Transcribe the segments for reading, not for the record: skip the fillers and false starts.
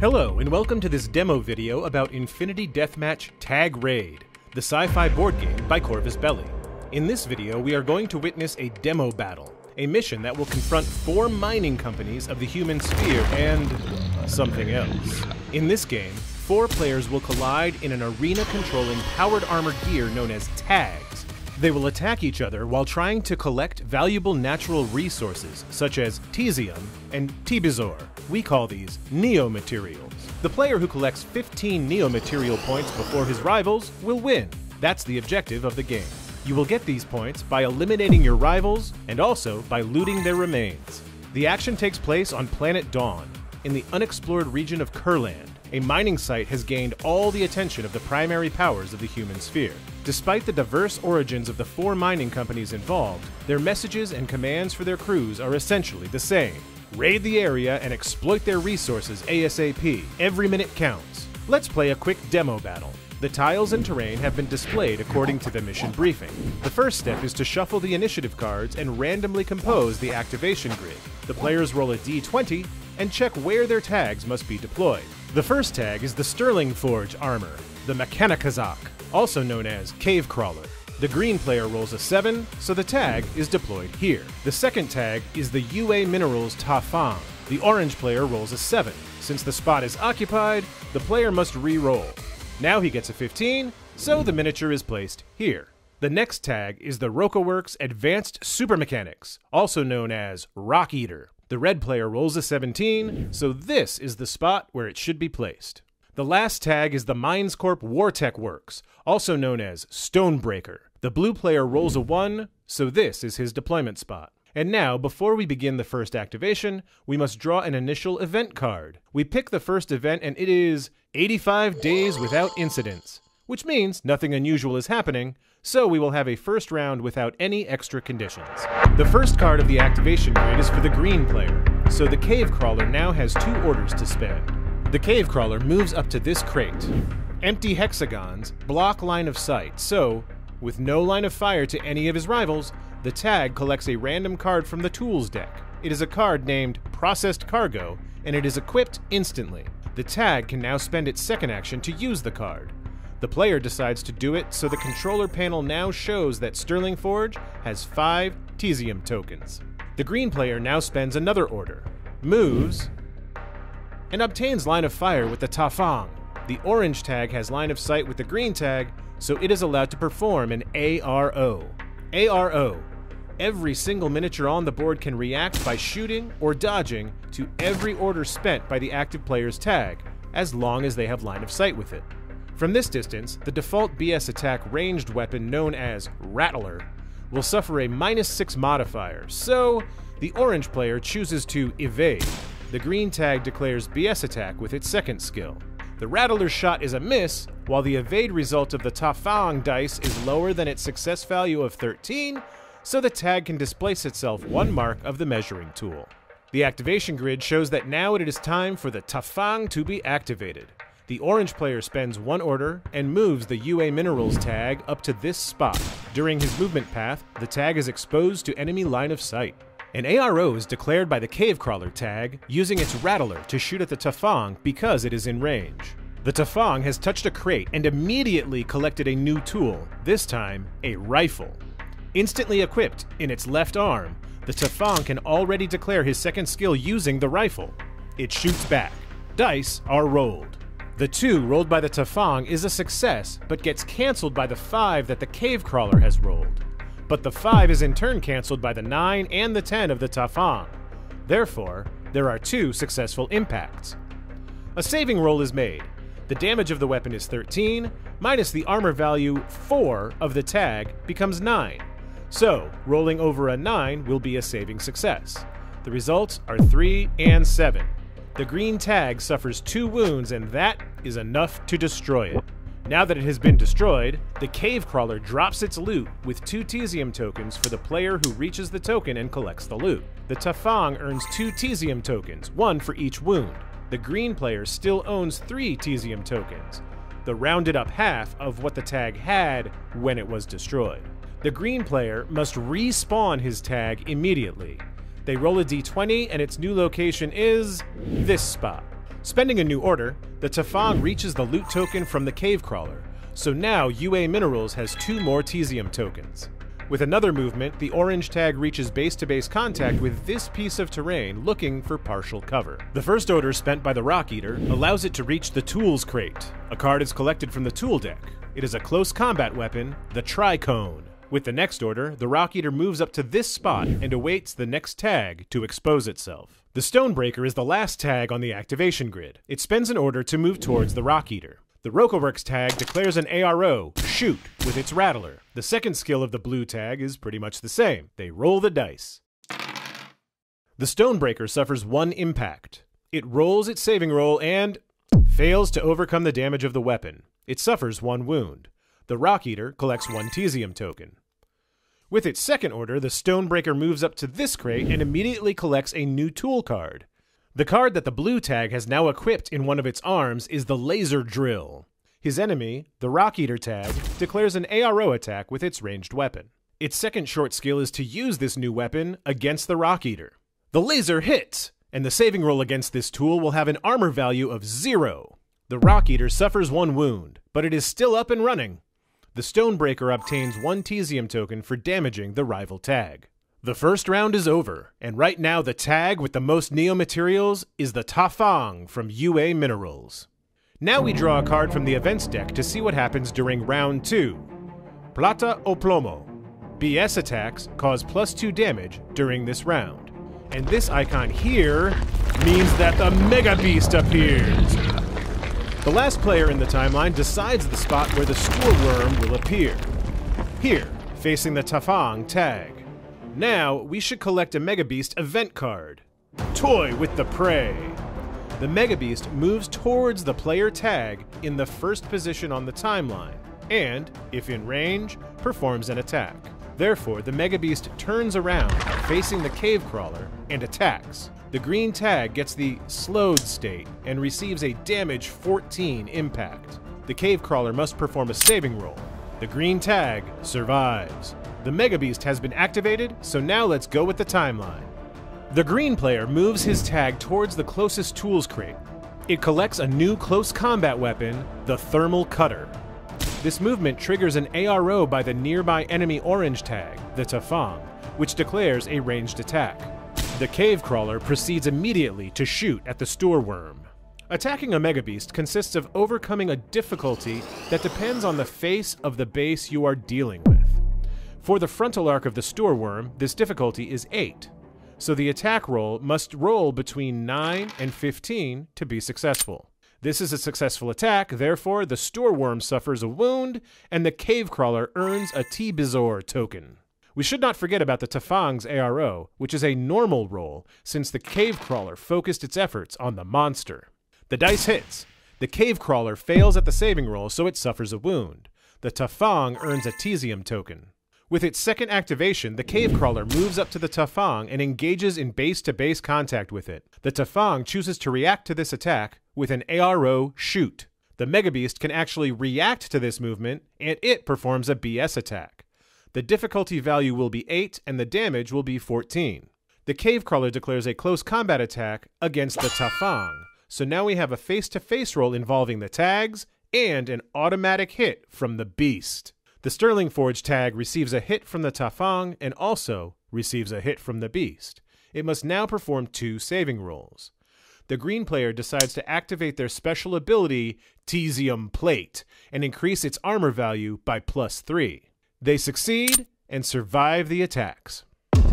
Hello, and welcome to this demo video about Infinity Deathmatch Tag Raid, the sci-fi board game by Corvus Belli. In this video, we are going to witness a demo battle, a mission that will confront 4 mining companies of the human sphere and something else. In this game, 4 players will collide in an arena controlling powered armor gear known as tags. They will attack each other while trying to collect valuable natural resources such as Tesium and Tibizor. We call these Neo-Materials. The player who collects 15 Neo-Material points before his rivals will win. That's the objective of the game. You will get these points by eliminating your rivals and also by looting their remains. The action takes place on planet Dawn, in the unexplored region of Kurland. A mining site has gained all the attention of the primary powers of the human sphere. Despite the diverse origins of the 4 mining companies involved, their messages and commands for their crews are essentially the same. Raid the area and exploit their resources ASAP. Every minute counts. Let's play a quick demo battle. The tiles and terrain have been displayed according to the mission briefing. The first step is to shuffle the initiative cards and randomly compose the activation grid. The players roll a d20 and check where their tags must be deployed. The first tag is the Sterling Forge armor, the Mechanikazak, also known as Cave Crawler. The green player rolls a 7, so the tag is deployed here. The second tag is the UA Minerals Tafang. The orange player rolls a 7. Since the spot is occupied, the player must re-roll. Now he gets a 15, so the miniature is placed here. The next tag is the Rokaworks Advanced Super Mechanics, also known as Rock Eater. The red player rolls a 17, so this is the spot where it should be placed. The last tag is the Minescorp Wartech Works, also known as Stonebreaker. The blue player rolls a 1, so this is his deployment spot. And now, before we begin the first activation, we must draw an initial event card. We pick the first event and it is 85 days without incidents, which means nothing unusual is happening, so we will have a first round without any extra conditions. The first card of the activation grid is for the green player, so the Cave Crawler now has 2 orders to spend. The Cave Crawler moves up to this crate. Empty hexagons block line of sight, so, with no line of fire to any of his rivals, the tag collects a random card from the tools deck. It is a card named Processed Cargo, and it is equipped instantly. The tag can now spend its second action to use the card. The player decides to do it, so the controller panel now shows that Sterling Forge has 5 Tesium tokens. The green player now spends another order, moves, and obtains line of fire with the Tafang. The orange tag has line of sight with the green tag, so it is allowed to perform an ARO. ARO. Every single miniature on the board can react by shooting or dodging to every order spent by the active player's tag, as long as they have line of sight with it. From this distance, the default BS attack ranged weapon known as Rattler will suffer a -6 modifier, so the orange player chooses to evade. The green tag declares BS attack with its second skill. The Rattler's shot is a miss, while the evade result of the Tafang dice is lower than its success value of 13, so the tag can displace itself 1 mark of the measuring tool. The activation grid shows that now it is time for the Tafang to be activated. The orange player spends 1 order and moves the UA Minerals tag up to this spot. During his movement path, the tag is exposed to enemy line of sight. An ARO is declared by the Cave Crawler tag, using its Rattler to shoot at the Tafang because it is in range. The Tafang has touched a crate and immediately collected a new tool, this time a rifle. Instantly equipped in its left arm, the Tafang can already declare his second skill using the rifle. It shoots back. Dice are rolled. The 2 rolled by the Tafang is a success, but gets cancelled by the 5 that the Cave Crawler has rolled. But the 5 is in turn cancelled by the 9 and the 10 of the Tafang. Therefore, there are 2 successful impacts. A saving roll is made. The damage of the weapon is 13, minus the armor value 4 of the tag becomes 9. So, rolling over a 9 will be a saving success. The results are 3 and 7. The green tag suffers 2 wounds, and that is enough to destroy it. Now that it has been destroyed, the Cave Crawler drops its loot with 2 Tesium tokens for the player who reaches the token and collects the loot. The Tafang earns 2 Tesium tokens, 1 for each wound. The green player still owns 3 Tesium tokens, the rounded up half of what the tag had when it was destroyed. The green player must respawn his tag immediately. They roll a d20 and its new location is this spot. Spending a new order, the Tafang reaches the loot token from the Cave Crawler, so now UA Minerals has 2 more Tesium tokens. With another movement, the orange tag reaches base-to-base contact with this piece of terrain looking for partial cover. The first order spent by the Rock Eater allows it to reach the Tools crate. A card is collected from the tool deck. It is a close combat weapon, the Tricone. With the next order, the Rock Eater moves up to this spot and awaits the next tag to expose itself. The Stonebreaker is the last tag on the activation grid. It spends an order to move towards the Rock Eater. The Rokoworks tag declares an ARO, shoot, with its Rattler. The second skill of the blue tag is pretty much the same. They roll the dice. The Stonebreaker suffers 1 impact. It rolls its saving roll and fails to overcome the damage of the weapon. It suffers 1 wound. The Rock Eater collects 1 Tesium token. With its second order, the Stonebreaker moves up to this crate and immediately collects a new tool card. The card that the blue tag has now equipped in one of its arms is the Laser Drill. His enemy, the Rock Eater tag, declares an ARO attack with its ranged weapon. Its second short skill is to use this new weapon against the Rock Eater. The laser hits, and the saving roll against this tool will have an armor value of 0. The Rock Eater suffers 1 wound, but it is still up and running. The Stonebreaker obtains 1 Tesium token for damaging the rival tag. The first round is over, and right now the tag with the most Neo materials is the Tafang from UA Minerals. Now we draw a card from the events deck to see what happens during round 2. Plata o Plomo. BS attacks cause +2 damage during this round. And this icon here means that the Mega Beast appears. The last player in the timeline decides the spot where the Stoorworm will appear. Here, facing the Tafang tag. Now, we should collect a Mega Beast event card. Toy with the Prey. The Mega Beast moves towards the player tag in the first position on the timeline, and, if in range, performs an attack. Therefore, the Mega Beast turns around, facing the Cave Crawler, and attacks. The green tag gets the slowed state and receives a damage 14 impact. The Cave Crawler must perform a saving roll. The green tag survives. The Mega Beast has been activated, so now let's go with the timeline. The green player moves his tag towards the closest tools crate. It collects a new close combat weapon, the Thermal Cutter. This movement triggers an ARO by the nearby enemy orange tag, the Tafang, which declares a ranged attack. The Cave Crawler proceeds immediately to shoot at the Stoorworm. Attacking a Mega Beast consists of overcoming a difficulty that depends on the face of the base you are dealing with. For the frontal arc of the Stoorworm, this difficulty is 8, so the attack roll must roll between 9 and 15 to be successful. This is a successful attack, therefore the Stoorworm suffers a wound, and the Cave Crawler earns a T-Bizor token. We should not forget about the Tafang's ARO, which is a normal roll, since the Cave Crawler focused its efforts on the monster. The dice hits. The Cave Crawler fails at the saving roll, so it suffers a wound. The Tafang earns a Tesium token. With its second activation, the Cave Crawler moves up to the Tafang and engages in base-to-base contact with it. The Tafang chooses to react to this attack with an ARO shoot. The Mega Beast can actually react to this movement, and it performs a BS attack. The difficulty value will be 8, and the damage will be 14. The Cave Crawler declares a close combat attack against the Tafang, so now we have a face-to-face roll involving the tags and an automatic hit from the Beast. The Sterling Forge tag receives a hit from the Tafang and also receives a hit from the Beast. It must now perform 2 saving rolls. The green player decides to activate their special ability, Tesium Plate, and increase its armor value by +3. They succeed and survive the attacks.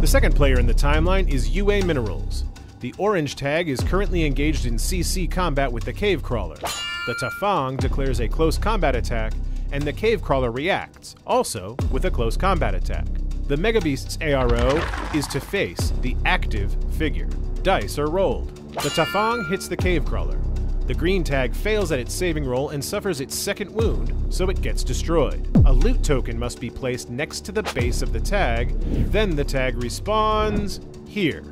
The second player in the timeline is UA Minerals. The orange tag is currently engaged in CC combat with the Cave Crawler. The Tafang declares a close combat attack, and the Cave Crawler reacts, also with a close combat attack. The Mega Beast's ARO is to face the active figure. Dice are rolled. The Tafang hits the Cave Crawler. The green tag fails at its saving roll and suffers its second wound, so it gets destroyed. A loot token must be placed next to the base of the tag, then the tag respawns here.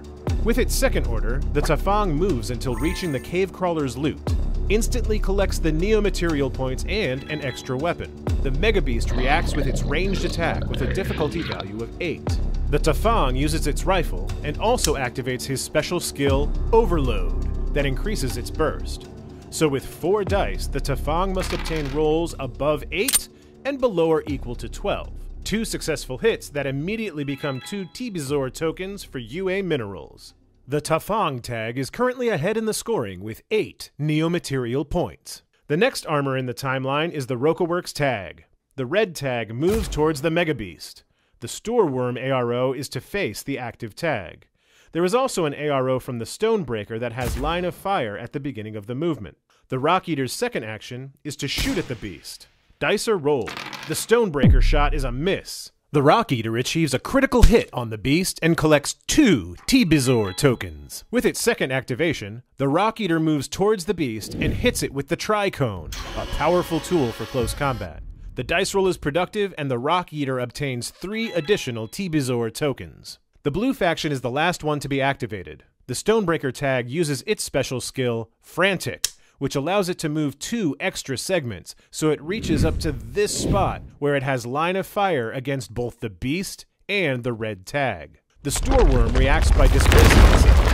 With its second order, the Tafang moves until reaching the Cave Crawler's loot, instantly collects the Neo material points and an extra weapon. The Mega Beast reacts with its ranged attack with a difficulty value of 8. The Tafang uses its rifle and also activates his special skill, Overload. that increases its burst. So with 4 dice, the Tafang must obtain rolls above 8 and below or equal to 12. 2 successful hits that immediately become 2 Tibizor tokens for UA minerals. The Tafang tag is currently ahead in the scoring with 8 Neomaterial points. The next armor in the timeline is the Rokaworks tag. The red tag moves towards the Mega Beast. The Storeworm ARO is to face the active tag. There is also an ARO from the Stonebreaker that has line of fire at the beginning of the movement. The Rock Eater's second action is to shoot at the beast. Dice are rolled. The Stonebreaker shot is a miss. The Rock Eater achieves a critical hit on the beast and collects 2 Tibizor tokens. With its second activation, the Rock Eater moves towards the beast and hits it with the Tricone, a powerful tool for close combat. The dice roll is productive and the Rock Eater obtains 3 additional Tibizor tokens. The blue faction is the last one to be activated. The Stonebreaker tag uses its special skill, Frantic, which allows it to move 2 extra segments, so it reaches up to this spot where it has line of fire against both the beast and the red tag. The Storeworm reacts by displacing itself.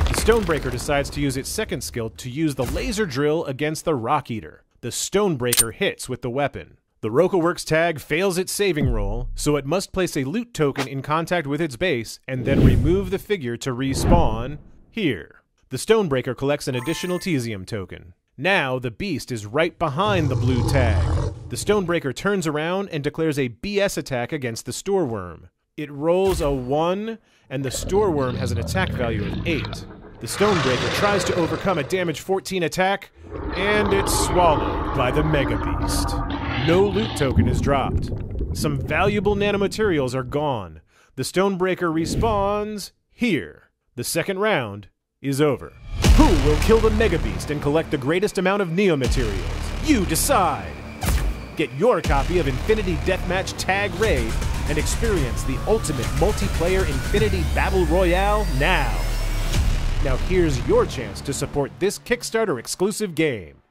The Stonebreaker decides to use its second skill to use the laser drill against the Rock Eater. The Stonebreaker hits with the weapon. The Rokaworks tag fails its saving roll, so it must place a loot token in contact with its base and then remove the figure to respawn here. The Stonebreaker collects an additional Tesium token. Now the beast is right behind the blue tag. The Stonebreaker turns around and declares a BS attack against the Storeworm. It rolls a 1, and the Storeworm has an attack value of 8. The Stonebreaker tries to overcome a damage 14 attack, and it's swallowed by the Mega Beast. No loot token is dropped. Some valuable nanomaterials are gone. The Stonebreaker respawns here. The second round is over. Who will kill the Mega Beast and collect the greatest amount of Neomaterials? You decide! Get your copy of Infinity Deathmatch Tag Raid and experience the ultimate multiplayer Infinity Battle Royale now! Now here's your chance to support this Kickstarter exclusive game.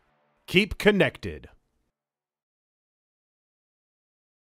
Keep connected.